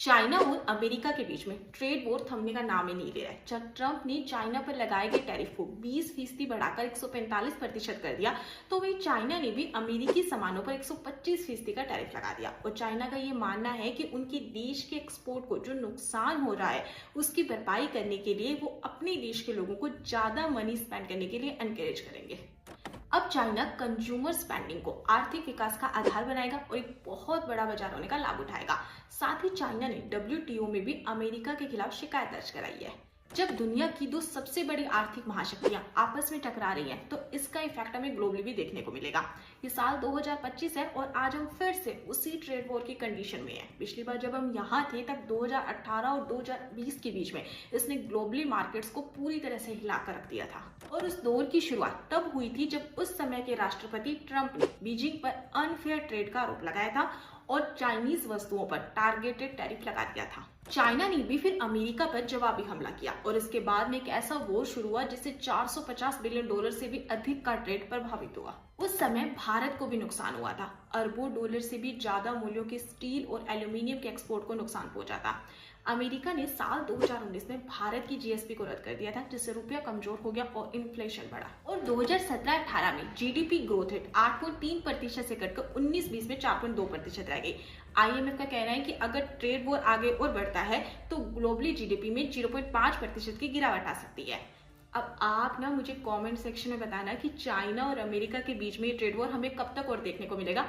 China और America के बीच में ट्रेड वॉर थमने का नाम ही नहीं ले रहा है। जब ट्रंप ने चाइना पर लगाए गए टैरिफ को 20% बढ़ाकर 145% कर दिया, तो वही चाइना ने भी अमेरिकी सामानों पर 125% का टैरिफ लगा दिया। और चाइना का ये मानना है कि उनके देश के एक्सपोर्ट को जो नुकसान हो रहा है उसकी भरपाई करने के लिए वो अपने देश के लोगों को ज्यादा मनी स्पेंड करने के लिए एनकरेज करेंगे। अब चाइना कंज्यूमर स्पेंडिंग को आर्थिक विकास का आधार बनाएगा और एक बहुत बड़ा बाजार होने का लाभ उठाएगा। साथ ही चाइना ने WTO में भी अमेरिका के खिलाफ शिकायत दर्ज कराई है। जब दुनिया की दो सबसे बड़ी आर्थिक महाशक्तियां आपस में टकरा रही हैं, तो इसका इफेक्ट हमें ग्लोबली भी देखने को मिलेगा। ये साल 2025 है और आज हम फिर से उसी ट्रेड वॉर की कंडीशन में हैं। पिछली बार जब हम यहाँ थे तब 2018 और 2020 के बीच में इसने ग्लोबली मार्केट्स को पूरी तरह से हिला कर रख दिया था। और उस दौर की शुरुआत तब हुई थी जब उस समय के राष्ट्रपति ट्रंप ने बीजिंग पर अनफेयर ट्रेड का आरोप लगाया था और चाइनीज वस्तुओं पर टारगेटेड टैरिफ लगा दिया था। चाइना ने भी फिर अमेरिका पर जवाबी हमला किया और इसके बाद में एक ऐसा वॉर शुरू हुआ जिससे $450 बिलियन से भी अधिक का ट्रेड प्रभावित हुआ। उस समय भारत को भी नुकसान हुआ था। अरबों डॉलर से भी ज्यादा मूल्यों के स्टील और एल्यूमिनियम के एक्सपोर्ट को नुकसान पहुंचा था। अमेरिका ने साल 2019 में भारत की GSP को रद्द कर दिया था, जिससे रुपया कमजोर हो गया और इन्फ्लेशन बढ़ा। और 2017-18 में GDP ग्रोथ रेट 8.3% से घटकर 19-20 में 4.2% रह गई। IMF का कहना है कि अगर ट्रेड वॉर आगे और बढ़ता है तो ग्लोबली GDP में 0.5% की गिरावट आ सकती है। अब आप ना मुझे कमेंट सेक्शन में बताना कि चाइना और अमेरिका के बीच में ये ट्रेड वॉर हमें कब तक और देखने को मिलेगा।